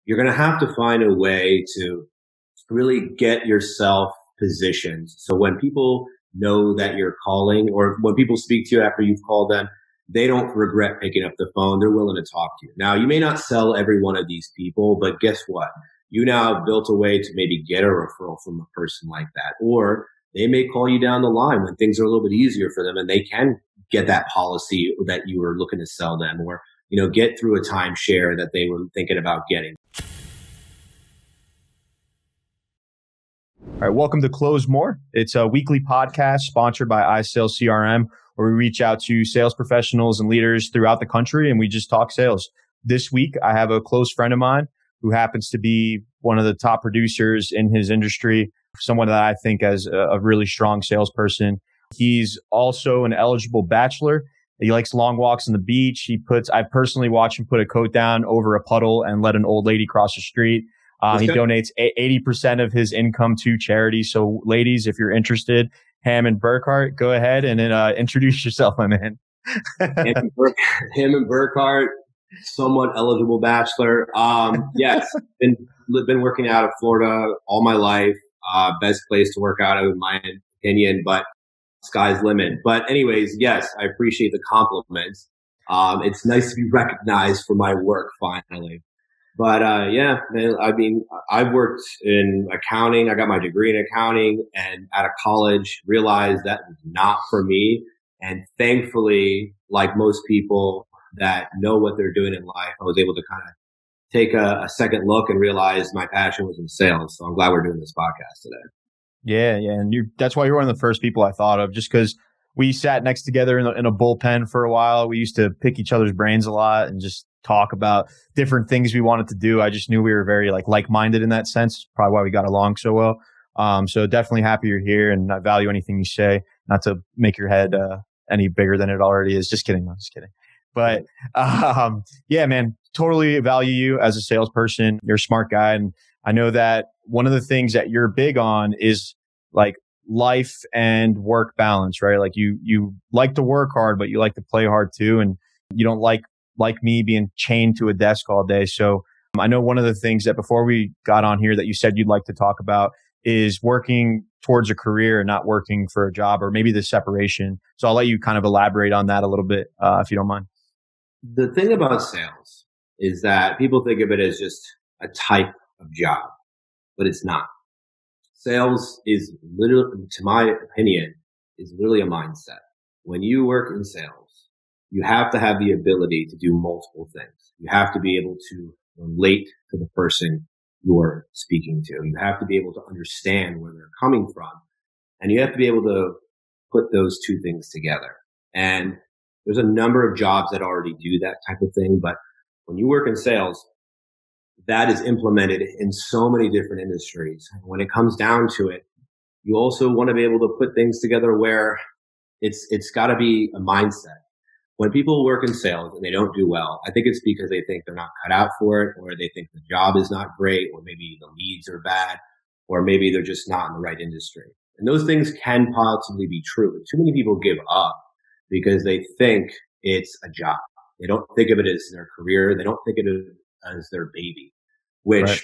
you're going to have to find a way to really get yourself positioned. So when people know that you're calling, or when people speak to you after you've called them, they don't regret picking up the phone. They're willing to talk to you. Now, you may not sell every one of these people, but guess what? You now have built a way to maybe get a referral from a person like that. Or they may call you down the line when things are a little bit easier for them and they can get that policy that you were looking to sell them, or, get through a timeshare that they were thinking about getting. All right, welcome to Close More. It's a weekly podcast sponsored by iSales CRM, where we reach out to sales professionals and leaders throughout the country and we just talk sales. This week, I have a close friend of mine who happens to be one of the top producers in his industry, someone that I think as a really strong salesperson. He's also an eligible bachelor. He likes long walks on the beach. I personally watched him put a coat down over a puddle and let an old lady cross the street. He donates 80% of his income to charity. So ladies, if you're interested, Hamon Burkhart, go ahead and introduce yourself, my man. Hamon Burkhart, somewhat eligible bachelor. Yes, been working out of Florida all my life. Best place to work out of, in my opinion, but sky's limit. But anyways, yes, I appreciate the compliments. It's nice to be recognized for my work finally. But yeah, man, I mean, I've worked in accounting. I got my degree in accounting, and out of college realized that was not for me. And thankfully, like most people that know what they're doing in life, I was able to kind of take a second look and realize my passion was in sales. So I'm glad we're doing this podcast today. Yeah. And that's why you're one of the first people I thought of, just because we sat next together in a bullpen for a while. We used to pick each other's brains a lot and just talk about different things we wanted to do. I just knew we were very like-minded in that sense. Probably why we got along so well. So definitely happy you're here, and I value anything you say, not to make your head any bigger than it already is. Just kidding. I'm just kidding. But yeah, man, totally value you as a salesperson. You're a smart guy. And I know that one of the things that you're big on is like life and work balance, right? Like you like to work hard, but you like to play hard too. And you don't like me being chained to a desk all day. So I know one of the things that before we got on here that you said you'd like to talk about is working towards a career and not working for a job, or maybe the separation. So I'll let you kind of elaborate on that a little bit, if you don't mind. The thing about sales is that people think of it as just a type of job, but it's not. Sales is literally, to my opinion, is literally a mindset. When you work in sales, you have to have the ability to do multiple things. You have to be able to relate to the person you are speaking to. You have to be able to understand where they're coming from. And you have to be able to put those two things together. And there's a number of jobs that already do that type of thing. But when you work in sales, that is implemented in so many different industries. And when it comes down to it, you also want to be able to put things together where it's got to be a mindset. When people work in sales and they don't do well, I think it's because they think they're not cut out for it, or they think the job is not great, or maybe the leads are bad, or maybe they're just not in the right industry. And those things can possibly be true. But too many people give up because they think it's a job. They don't think of it as their career. They don't think of it as their baby, which right.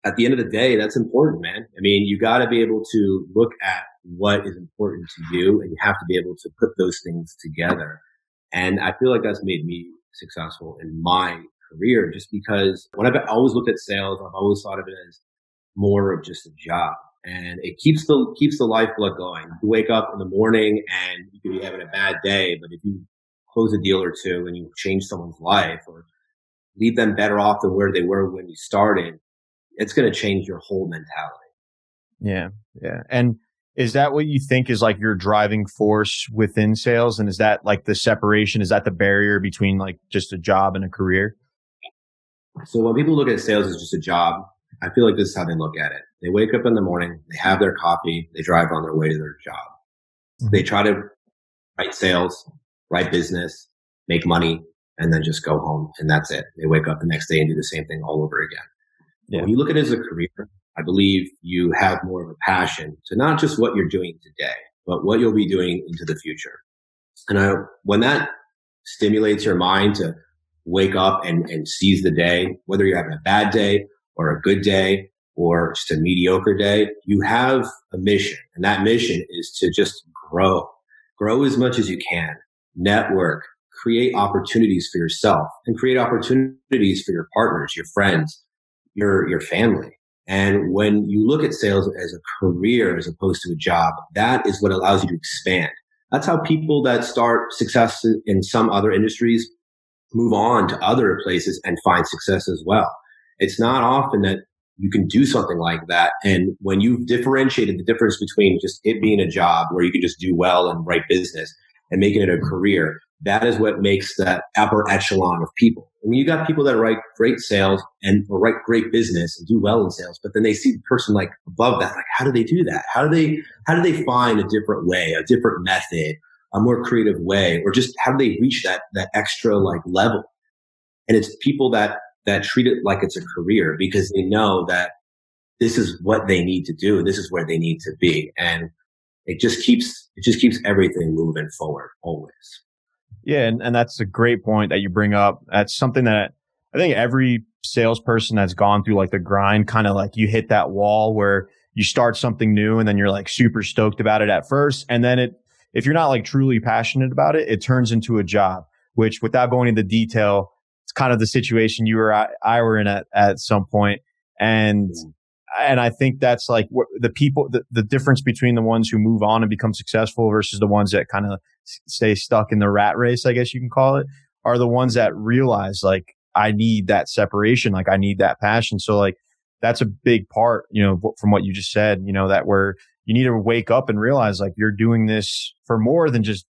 At the end of the day, that's important, man. I mean, you got to be able to look at what is important to you, and you have to be able to put those things together. And I feel like that's made me successful in my career, just because when I've always looked at sales, I've always thought of it as more of just a job, and it keeps the lifeblood going. You wake up in the morning and you could be having a bad day, but if you close a deal or two and you change someone's life or leave them better off than where they were when you started, it's going to change your whole mentality. Yeah. And is that what you think is like your driving force within sales? And is that like the separation? Is that the barrier between like just a job and a career? So when people look at sales as just a job, I feel like this is how they look at it. They wake up in the morning, they have their coffee, they drive on their way to their job. Mm-hmm. They try to write sales, write business, make money, and then just go home. And that's it. They wake up the next day and do the same thing all over again. Yeah. When you look at it as a career, I believe you have more of a passion to not just what you're doing today, but what you'll be doing into the future. And when that stimulates your mind to wake up and seize the day, whether you're having a bad day or a good day or just a mediocre day. You have a mission, and that mission is to just grow as much as you can, network, create opportunities for yourself, and create opportunities for your partners, your friends, your family. And when you look at sales as a career as opposed to a job, that is what allows you to expand. That's how people that start success in some other industries move on to other places and find success as well. It's not often that you can do something like that. And when you've differentiated the difference between just it being a job where you can just do well and write business and making it a career, that is what makes that upper echelon of people. I mean, you got people that write great sales or write great business and do well in sales, but then they see the person like above that. Like, how do they do that? How do they find a different way, a different method, a more creative way, or just how do they reach that extra like level? And it's people that treat it like it's a career because they know that this is what they need to do. This is where they need to be. And it just keeps everything moving forward always. Yeah. And that's a great point that you bring up. That's something that I think every salesperson that's gone through like the grind, kind of like you hit that wall where you start something new and then you're like super stoked about it at first. And then if you're not like truly passionate about it, it turns into a job, which without going into detail, it's kind of the situation I were in at some point. And I think that's like what the people, the difference between the ones who move on and become successful versus the ones that kind of stay stuck in the rat race, I guess you can call it, are the ones that realize like, I need that separation. Like I need that passion. So like, that's a big part, from what you just said, that where you need to wake up and realize like you're doing this for more than just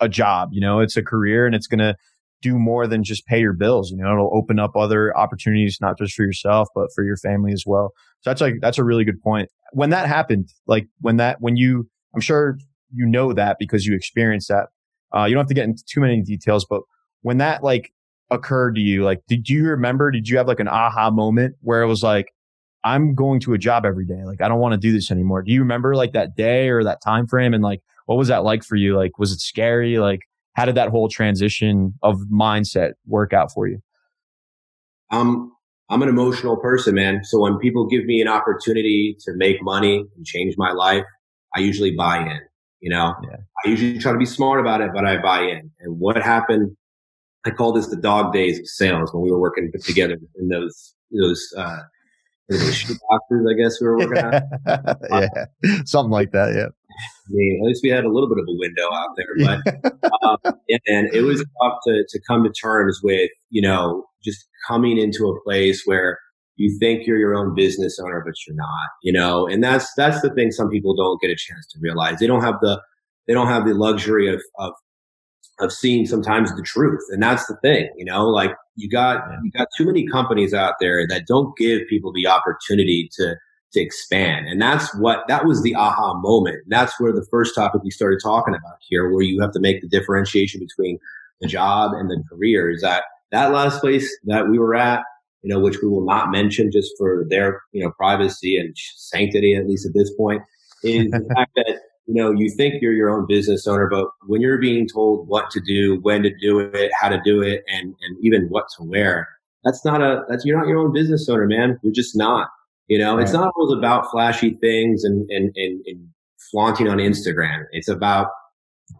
a job, it's a career and it's going to do more than just pay your bills. It'll open up other opportunities, not just for yourself, but for your family as well. So that's a really good point. When that happened, like I'm sure that because you experienced that. You don't have to get into too many details, but when that like occurred to you, like, did you have like an aha moment where it was like, I'm going to a job every day. Like, I don't want to do this anymore. Do you remember like that day or that time frame? And like, what was that like for you? Like, was it scary? Like, how did that whole transition of mindset work out for you? I'm an emotional person, man. So when people give me an opportunity to make money and change my life, I usually buy in, Yeah. I usually try to be smart about it, but I buy in. And what happened, I call this the dog days of sales when we were working together in those shoe boxes, I guess we were working on. Yeah. Something like that. Yeah. I mean, at least we had a little bit of a window out there, but and it was tough to come to terms with, just coming into a place where you think you're your own business owner, but you're not, and that's the thing. Some people don't get a chance to realize they don't have the luxury of seeing sometimes the truth. And that's the thing, like you got too many companies out there that don't give people the opportunity to expand. And that was the aha moment. That's where the first topic we started talking about here, where you have to make the differentiation between the job and the career, is that last place that we were at, which we will not mention just for their, privacy and sanctity, at least at this point, is the fact that, you think you're your own business owner, but when you're being told what to do, when to do it, how to do it, and even what to wear, you're not your own business owner, man. You're just not. Right. It's not always about flashy things and flaunting on Instagram. It's about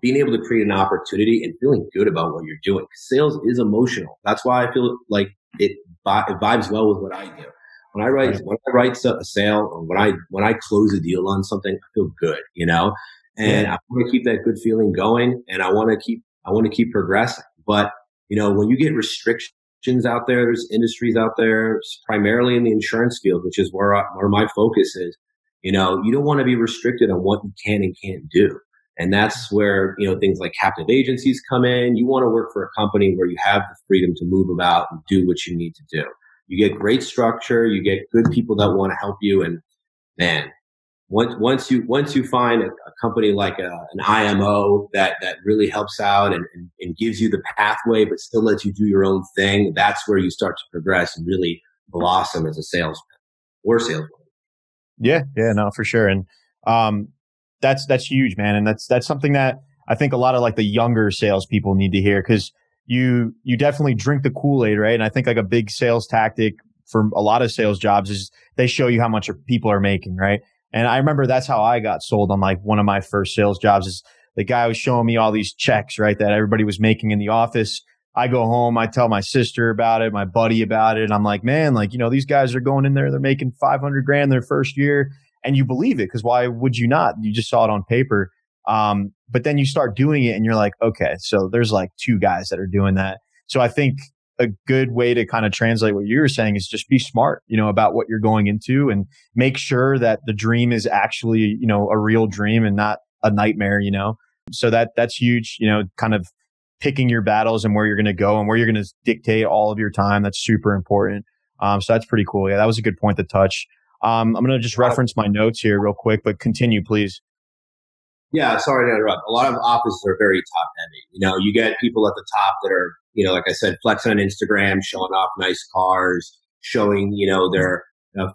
being able to create an opportunity and feeling good about what you're doing. Sales is emotional. That's why I feel like it vibes well with what I do. When I write a sale, or when I close a deal on something, I feel good, and I want to keep that good feeling going, and I want to keep progressing. But when you get restrictions out there's industries out there, primarily in the insurance field, which is where my focus is. You don't want to be restricted on what you can and can't do. And that's where, things like captive agencies come in. You want to work for a company where you have the freedom to move about and do what you need to do. You get great structure, you get good people that want to help you. And man, once you find a company like an IMO that really helps out and gives you the pathway, but still lets you do your own thing, that's where you start to progress and really blossom as a salesman or saleswoman. Yeah, no, for sure. And that's huge, man. And that's something that I think a lot of like the younger salespeople need to hear, because you definitely drink the Kool-Aid, right? And I think like a big sales tactic for a lot of sales jobs is they show you how much people are making, right? And I remember that's how I got sold on like one of my first sales jobs is the guy was showing me all these checks, right, that everybody was making in the office. I go home, I tell my sister about it, my buddy about it. And I'm like, man, like, these guys are going in there, they're making 500 grand their first year. And you believe it because why would you not? You just saw it on paper. But then you start doing it and you're like, okay, so there's like two guys that are doing that. So I think a good way to kind of translate what you were saying is just be smart, about what you're going into and make sure that the dream is actually, a real dream and not a nightmare, So that's huge, kind of picking your battles and where you're going to go and where you're going to dictate all of your time. That's super important. So that's pretty cool. Yeah, that was a good point to touch. I'm going to just reference my notes here real quick, but continue, please. Yeah, sorry to interrupt. A lot of offices are very top heavy. You get people at the top that are, like I said, flexing on Instagram, showing off nice cars, showing, their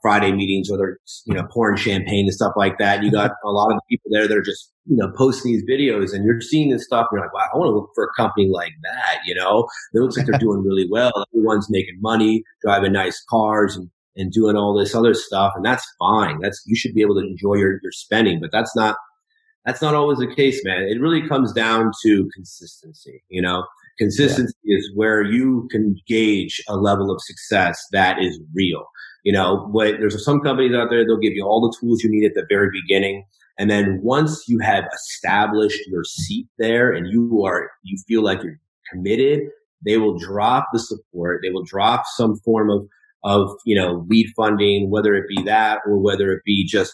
Friday meetings where they're, pouring champagne and stuff like that. You got a lot of the people there that are just, posting these videos and you're seeing this stuff. And you're like, wow, I want to work for a company like that. It looks like they're doing really well. Everyone's making money, driving nice cars and doing all this other stuff. And that's fine. You should be able to enjoy your spending, but that's not always the case, man. It really comes down to consistency. Consistency is where you can gauge a level of success that is real. There's some companies out there, they'll give you all the tools you need at the very beginning. And then once you have established your seat there and you feel like you're committed, they will drop the support. They will drop some form of lead funding, whether it be that or whether it be just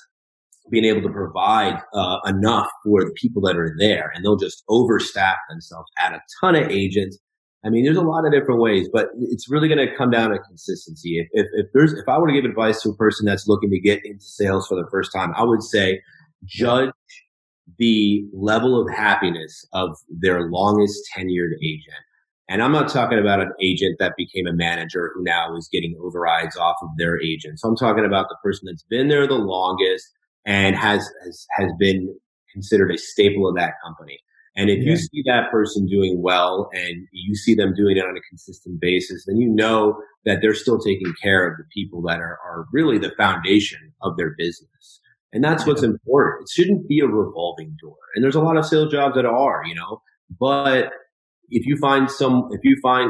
being able to provide enough for the people that are there, and they'll just overstaff themselves, add a ton of agents. I mean, there's a lot of different ways, but it's really going to come down to consistency. If I were to give advice to a person that's looking to get into sales for the first time, I would say judge the level of happiness of their longest tenured agent. And I'm not talking about an agent that became a manager who now is getting overrides off of their agent. So I'm talking about the person that's been there the longest and has been considered a staple of that company. And if you see that person doing well and you see them doing it on a consistent basis, then you know that they're still taking care of the people that are really the foundation of their business. And that's what's important. It shouldn't be a revolving door. And there's a lot of sales jobs that are, but if you find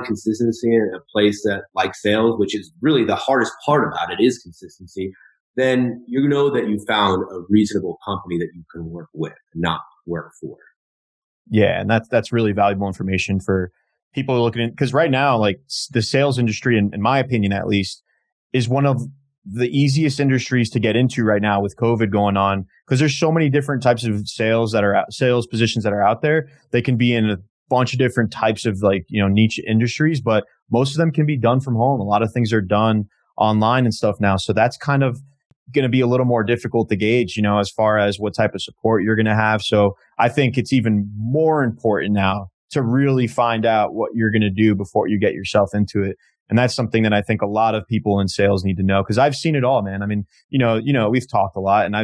consistency in a place that like sales, which is really the hardest part about it is consistency, then you know that you found a reasonable company that you can work with, not work for. Yeah, and that's really valuable information for people looking in, because right now, like the sales industry, in my opinion at least, is one of the easiest industries to get into right now with COVID going on, because there's so many different types of sales positions that are out there. They can be in a bunch of different types of niche industries, but most of them can be done from home. A lot of things are done online and stuff now. So that's kind of going to be a little more difficult to gauge, as far as what type of support you're going to have. So I think it's even more important now to really find out what you're going to do before you get yourself into it. And that's something that I think a lot of people in sales need to know, because I've seen it all, man. I mean, we've talked a lot, and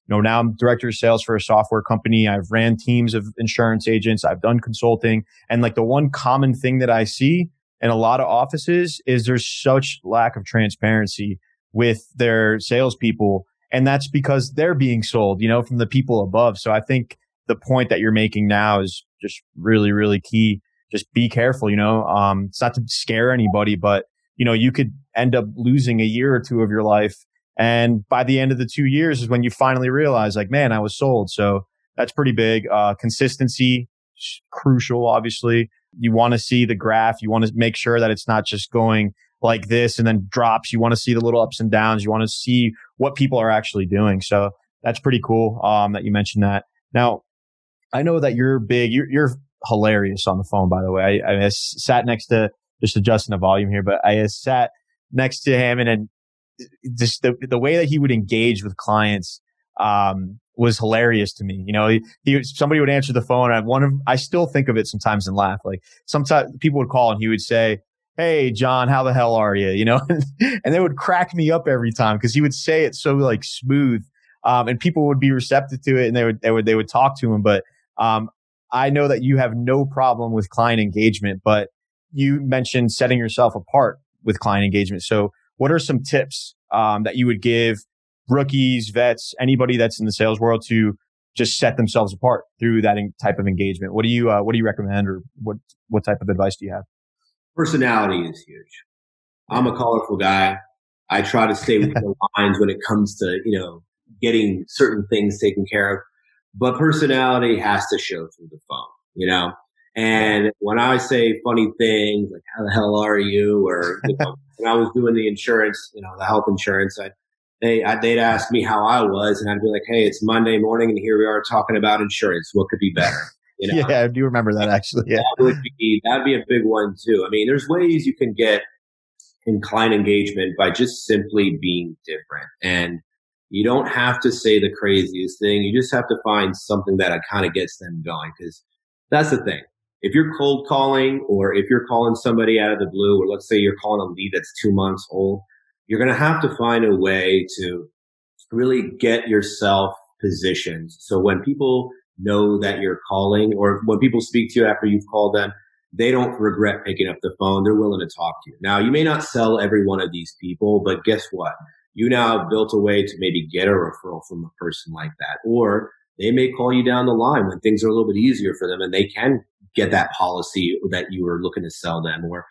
now I'm director of sales for a software company. I've ran teams of insurance agents. I've done consulting. And like the one common thing that I see in a lot of offices is there's such lack of transparency with their salespeople. And that's because they're being sold, from the people above. So I think the point that you're making now is just really, really key. Just be careful, it's not to scare anybody, but you could end up losing a year or two of your life. And by the end of the 2 years is when you finally realize, like, man, I was sold. So that's pretty big. Consistency, crucial, obviously. You want to see the graph. You want to make sure that it's not just going like this and then drops. You want to see the little ups and downs. You want to see what people are actually doing. So that's pretty cool that you mentioned that. Now, I know that you're big. You're hilarious on the phone, by the way. I sat next to, just adjusting the volume here, but I sat next to Hamon, and just the way that he would engage with clients was hilarious to me. Somebody would answer the phone, and I still think of it sometimes and laugh. Like sometimes people would call and he would say, "Hey, John, how the hell are you?" And they would crack me up every time because he would say it so like smooth, and people would be receptive to it, and they would talk to him. But I know that you have no problem with client engagement, but you mentioned setting yourself apart with client engagement. So what are some tips that you would give rookies, vets, anybody that's in the sales world to just set themselves apart through that type of engagement? What do you recommend, or what type of advice do you have? Personality is huge. I'm a colorful guy. I try to stay with the lines when it comes to, getting certain things taken care of. But personality has to show through the phone. And when I say funny things like, how the hell are you? Or, when I was doing the insurance, the health insurance, they'd ask me how I was, and I'd be like, hey, it's Monday morning and here we are talking about insurance. What could be better? Yeah, I do remember that actually. Yeah. That'd be a big one too. I mean, there's ways you can get in client engagement by just simply being different. And you don't have to say the craziest thing. You just have to find something that kind of gets them going. Because that's the thing. If you're cold calling, or if you're calling somebody out of the blue, or let's say you're calling a lead that's 2 months old, you're going to have to find a way to really get yourself positioned. So when people know that you're calling, or when people speak to you after you've called them, they don't regret picking up the phone. They're willing to talk to you. Now, you may not sell every one of these people, but guess what? You now have built a way to maybe get a referral from a person like that. Or they may call you down the line when things are a little bit easier for them, and they can get that policy that you were looking to sell them, or,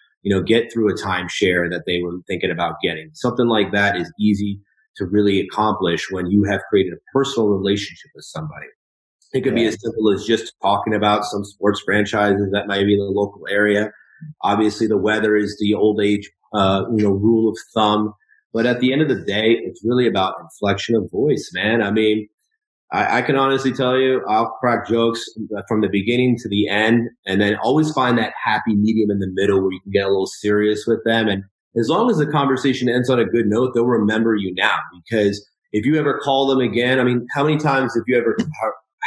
get through a timeshare that they were thinking about getting. Something like that is easy to really accomplish when you have created a personal relationship with somebody. It could be as simple as just talking about some sports franchises that might be in the local area. Obviously, the weather is the old age, rule of thumb. But at the end of the day, it's really about inflection of voice, man. I mean, I can honestly tell you, I'll crack jokes from the beginning to the end, and then always find that happy medium in the middle where you can get a little serious with them. And as long as the conversation ends on a good note, they'll remember you now. Because if you ever call them again, I mean, how many times have you ever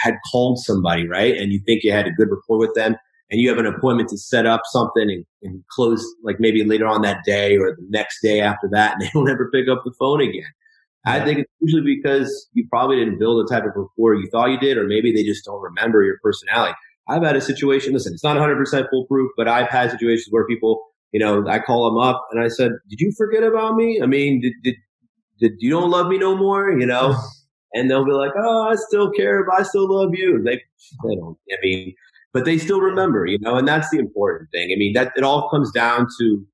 had called somebody, right? And you think you had a good rapport with them, and you have an appointment to set up something and close, like maybe later on that day or the next day after that, and they don't ever pick up the phone again. I think it's usually because you probably didn't build the type of rapport you thought you did, or maybe they just don't remember your personality. I've had a situation, listen, it's not 100% foolproof, but I've had situations where people, I call them up and I said, did you forget about me? I mean, did you don't love me no more, And they'll be like, oh, I still care, but I still love you. They don't, but they still remember, and that's the important thing. I mean, that it all comes down to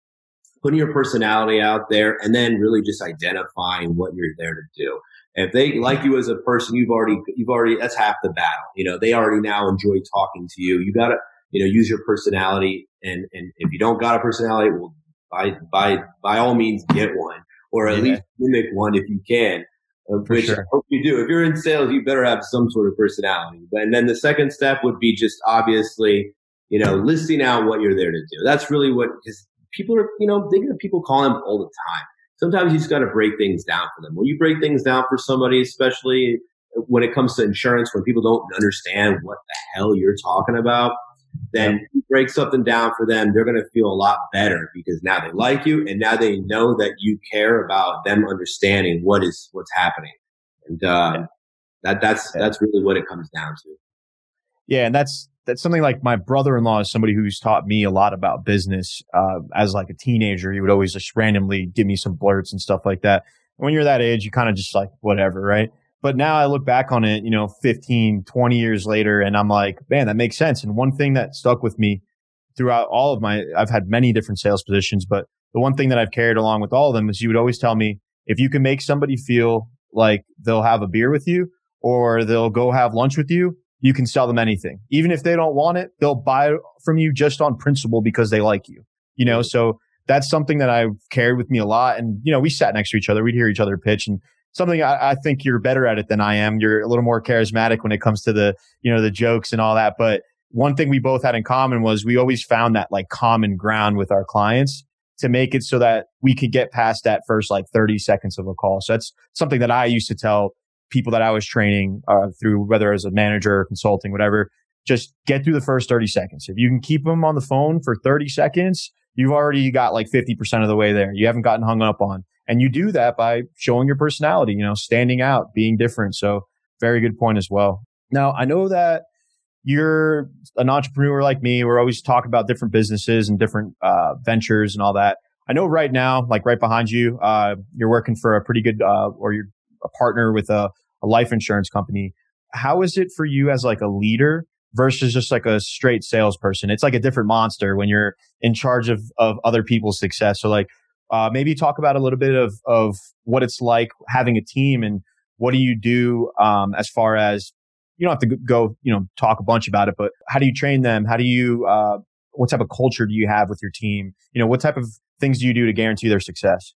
putting your personality out there, and then really just identifying what you're there to do. If they like you as a person, you've already, that's half the battle. They already now enjoy talking to you. You got to, use your personality. And if you don't got a personality, well, by all means get one, or at least mimic one if you can. Which I hope you do. If you're in sales, you better have some sort of personality. And then the second step would be just obviously, listing out what you're there to do. That's really what, because people are, they get people calling them all the time. Sometimes you just got to break things down for them. When you break things down for somebody, especially when it comes to insurance, when people don't understand what the hell you're talking about, then you break something down for them, they're going to feel a lot better, because now they like you, and now they know that you care about them understanding what's happening. And that's really what it comes down to. Yeah, and that's something like my brother-in-law is somebody who's taught me a lot about business. As like a teenager, he would always just randomly give me some blurts and stuff like that. When you're that age, you kind of just like whatever, right? But now I look back on it, 15, 20 years later, and I'm like, man, that makes sense. And one thing that stuck with me throughout all of I've had many different sales positions, but the one thing that I've carried along with all of them is you would always tell me, if you can make somebody feel like they'll have a beer with you or they'll go have lunch with you, you can sell them anything. Even if they don't want it, they'll buy it from you just on principle because they like you, so that's something that I've carried with me a lot. And, we sat next to each other. We'd hear each other pitch, and something I think you're better at it than I am. You're a little more charismatic when it comes to the, the jokes and all that. But one thing we both had in common was we always found that like common ground with our clients to make it so that we could get past that first like 30 seconds of a call. So that's something that I used to tell people that I was training through, whether as a manager or consulting, whatever, just get through the first 30 seconds. If you can keep them on the phone for 30 seconds, you've already got like 50% of the way there. You haven't gotten hung up on. And you do that by showing your personality, standing out, being different. So very good point as well. Now, I know that you're an entrepreneur like me. We're always talking about different businesses and different ventures and all that. I know right now, like right behind you, you're working for a pretty good, or you're a partner with a life insurance company. How is it for you as like a leader versus just like a straight salesperson? It's like a different monster when you're in charge of other people's success. So like, maybe talk about a little bit of what it's like having a team and what do you do, as far as, you don't have to go, talk a bunch about it, but how do you train them? How do you, what type of culture do you have with your team? What type of things do you do to guarantee their success?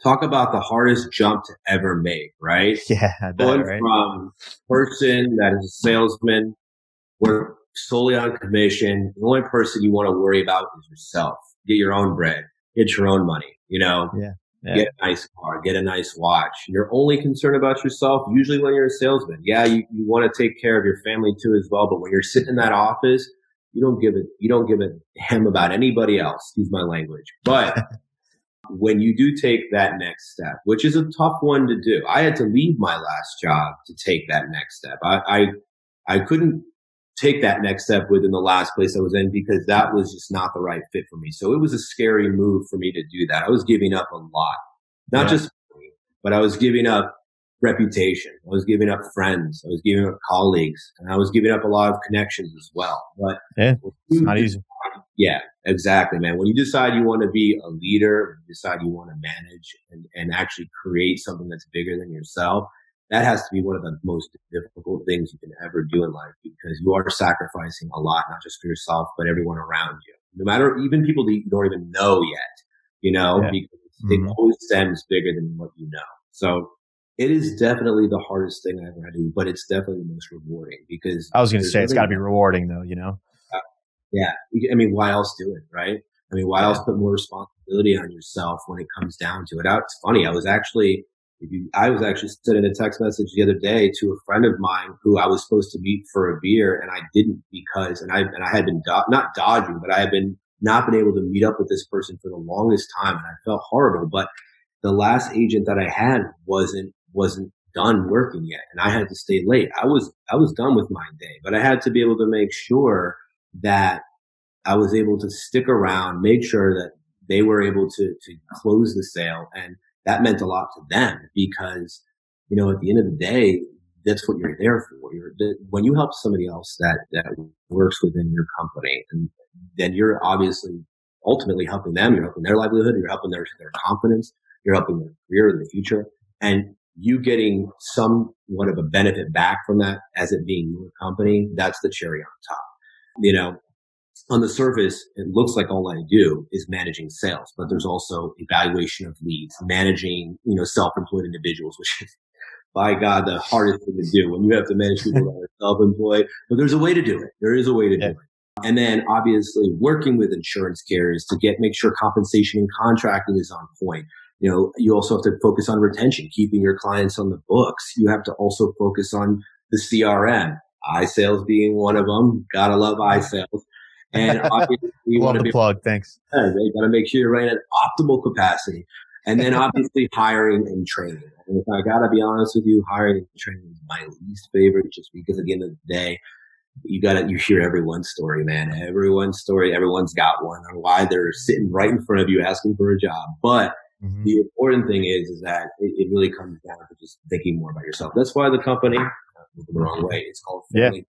Talk about the hardest jump to ever make, right? Yeah, I bet, Going right? from person that is a salesman, work solely on commission. The only person you want to worry about is yourself. Get your own bread, get your own money, Yeah. get a nice car, get a nice watch. You're only concerned about yourself usually when you're a salesman. Yeah, you want to take care of your family too as well. But when you're sitting in that office, you don't give a damn about anybody else. Excuse my language. But when you do take that next step, which is a tough one to do, I had to leave my last job to take that next step. I couldn't take that next step within the last place I was in because that was just not the right fit for me. So it was a scary move for me to do that. I was giving up a lot, not just money, but I was giving up reputation. I was giving up friends. I was giving up colleagues, and I was giving up a lot of connections as well. But it's not easy. Yeah, exactly, man. When you decide you want to be a leader, when you decide you want to manage and actually create something that's bigger than yourself, that has to be one of the most difficult things you can ever do in life because you are sacrificing a lot, not just for yourself, but everyone around you. No matter even people that you don't even know yet, because it always stems bigger than what you know. So it is definitely the hardest thing I ever had to do, but it's definitely the most rewarding because I was going to say it's got to be rewarding though, Yeah. I mean, why else do it, right? I mean, why else put more responsibility on yourself when it comes down to it? It's funny. I was actually sending a text message the other day to a friend of mine who I was supposed to meet for a beer and I didn't because, and I had been not dodging, but I had not been able to meet up with this person for the longest time. And I felt horrible, but the last agent that I had wasn't done working yet. And I had to stay late. I was done with my day, but I had to be able to make sure that I was able to stick around, make sure that they were able to close the sale. And that meant a lot to them because, at the end of the day, that's what you're there for. When you help somebody else that works within your company, and then you're obviously ultimately helping them. You're helping their livelihood. You're helping their confidence. You're helping their career, their future. And you getting somewhat of a benefit back from that as it being your company, that's the cherry on top. On the surface, it looks like all I do is managing sales, but there's also evaluation of leads, managing, self-employed individuals, which is, by God, the hardest thing to do when you have to manage people that are self-employed. But there's a way to do it. There is a way to do it. And then obviously working with insurance carriers to make sure compensation and contracting is on point. You also have to focus on retention, keeping your clients on the books. You have to also focus on the CRM, iSales being one of them. Gotta love iSales. And obviously, you want to be plug. Thanks. You got to make sure you're running at optimal capacity, and then obviously hiring and training. And if I got to be honest with you, hiring and training is my least favorite, just because at the end of the day, you hear everyone's story, man. Everyone's story. Everyone's got one on why they're sitting right in front of you asking for a job. But the important thing is that it really comes down to just thinking more about yourself. That's why the company, the wrong way, it's called family.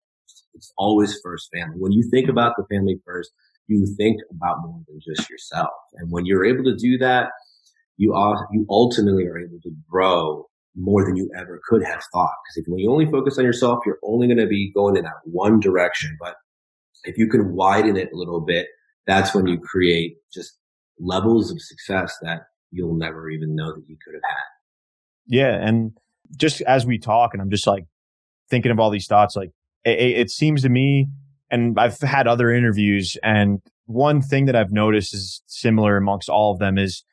It's always first family. When you think about the family first, you think about more than just yourself. And when you're able to do that, you ultimately are able to grow more than you ever could have thought. Because when you only focus on yourself, you're only going to be going in that one direction. But if you can widen it a little bit, that's when you create just levels of success that you'll never even know that you could have had. Yeah. And just as we talk, and I'm just like thinking of all these thoughts, like it seems to me, and I've had other interviews, and one thing that I've noticed is similar amongst all of them is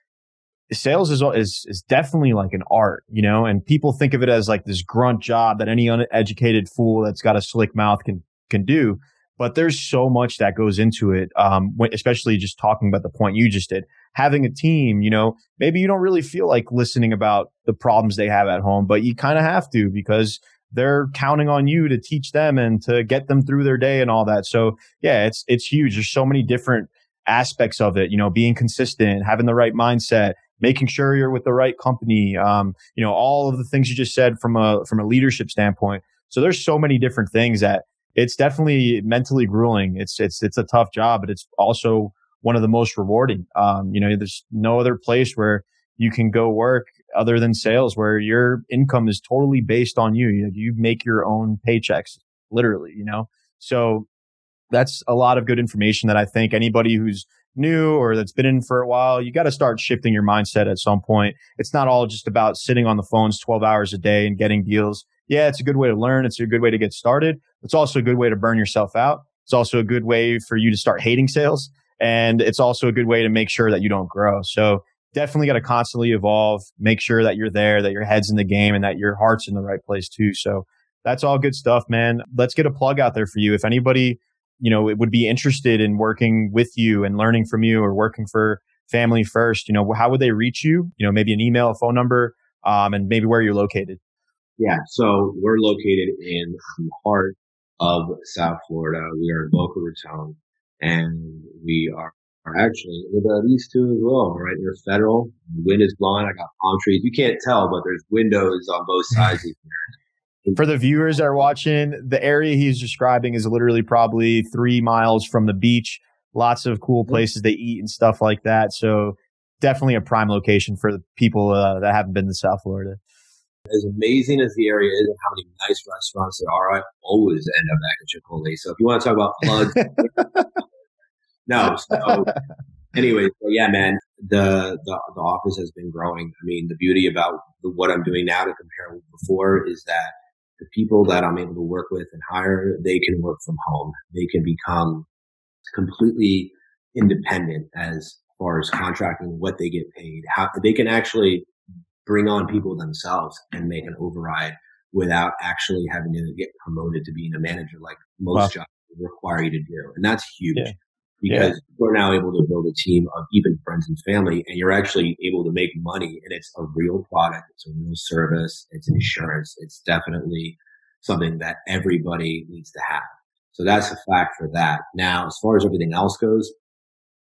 sales is definitely like an art, and people think of it as like this grunt job that any uneducated fool that's got a slick mouth can do. But there's so much that goes into it, especially just talking about the point you just did. Having a team, maybe you don't really feel like listening about the problems they have at home, but you kind of have to because they're counting on you to teach them and to get them through their day and all that. So yeah, it's huge. There's so many different aspects of it, being consistent, having the right mindset, making sure you're with the right company. All of the things you just said from a leadership standpoint. So there's so many different things that it's definitely mentally grueling. It's a tough job, but it's also one of the most rewarding. There's no other place where you can go work other than sales where your income is totally based on you. You make your own paychecks, literally, So that's a lot of good information that I think anybody who's new or that's been in for a while, you got to start shifting your mindset at some point. It's not all just about sitting on the phones 12 hours a day and getting deals. Yeah, it's a good way to learn. It's a good way to get started. It's also a good way to burn yourself out. It's also a good way for you to start hating sales. And it's also a good way to make sure that you don't grow. So definitely got to constantly evolve, make sure that you're there, that your head's in the game and that your heart's in the right place too. So that's all good stuff, man. Let's get a plug out there for you. If anybody it would be interested in working with you and learning from you or working for Family First, how would they reach you? Maybe an email, a phone number, and maybe where you're located. Yeah. So we're located in the heart of South Florida. We are in Boca Raton, and we are actually in the East too as well, right near Federal. The wind is blowing. I got palm trees. You can't tell, but there's windows on both sides of here. For the viewers that are watching, the area he's describing is literally probably 3 miles from the beach. Lots of cool places they eat and stuff like that. So definitely a prime location for the people that haven't been to South Florida. As amazing as the area is and how many nice restaurants there are, I always end up back at Chipotle. So if you want to talk about plugs, no. So anyway, so yeah, man, the office has been growing. I mean, the beauty about what I'm doing now to compare with before is that the people that I'm able to work with and hire, they can work from home. They can become completely independent as far as contracting, what they get paid, how they can actually bring on people themselves and make an override without actually having to get promoted to being a manager like most jobs require you to do. And that's huge. Yeah. Because we're now able to build a team of even friends and family, and you're actually able to make money, and it's a real product. It's a real service. It's insurance. It's definitely something that everybody needs to have. So that's a fact for that. Now, as far as everything else goes,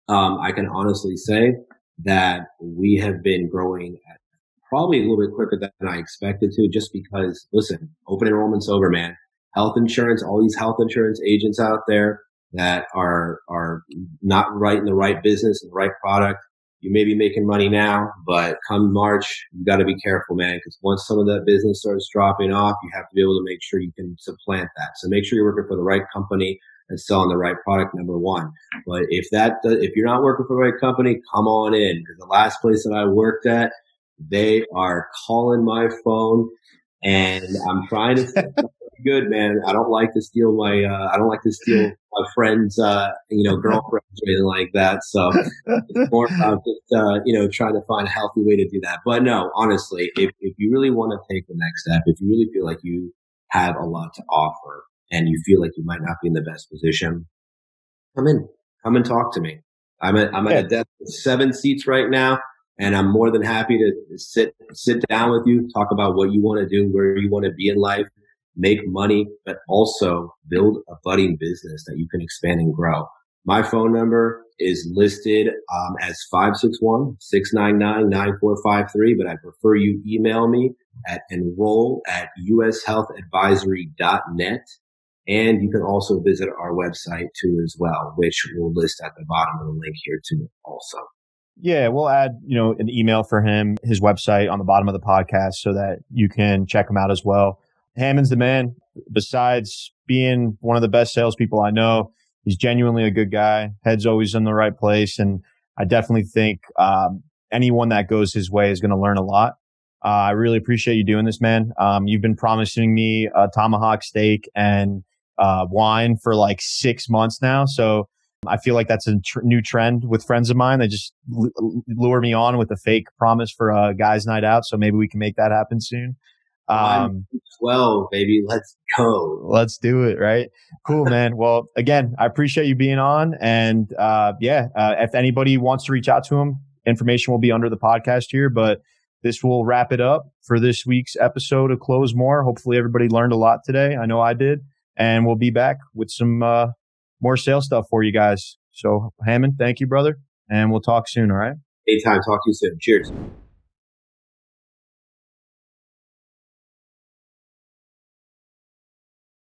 I can honestly say that we have been growing at probably a little bit quicker than I expected to, just because, listen, open enrollment's over, man. Health insurance, all these health insurance agents out there that are not right in the right business and the right product. You may be making money now, but come March, you got to be careful, man, because once some of that business starts dropping off, you have to be able to make sure you can supplant that. So make sure you're working for the right company and selling the right product, number one. But if you're not working for the right company, come on in, because the last place that I worked at, they are calling my phone, and I'm trying to good, man. I don't like to steal my friends, girlfriends or anything like that. So it's more about just, trying to find a healthy way to do that. But no, honestly, if you really want to take the next step, if you really feel like you have a lot to offer and you feel like you might not be in the best position, come and talk to me. I'm at a desk with 7 seats right now, and I'm more than happy to sit down with you, talk about what you want to do, where you want to be in life, make money, but also build a budding business that you can expand and grow. My phone number is listed as 561-699-9453, but I prefer you email me at enroll@ushealthadvisory.net. And you can also visit our website too as well, which we'll list at the bottom of the link here too also. Yeah, we'll add, an email for him, his website on the bottom of the podcast so that you can check him out as well. Hamon's the man. Besides being one of the best salespeople I know, he's genuinely a good guy. Head's always in the right place. And I definitely think anyone that goes his way is going to learn a lot. I really appreciate you doing this, man. You've been promising me a tomahawk steak and wine for like 6 months now. So I feel like that's a new trend with friends of mine. They just lure me on with a fake promise for a guy's night out. So maybe we can make that happen soon. 12, baby. Let's go. Let's do it. Right. Cool, man. Well, again, I appreciate you being on. And if anybody wants to reach out to him, information will be under the podcast here. But this will wrap it up for this week's episode of Close More. Hopefully everybody learned a lot today. I know I did. And we'll be back with some more sales stuff for you guys. So, Hamon, thank you, brother. And we'll talk soon, all right? Anytime. Talk to you soon. Cheers.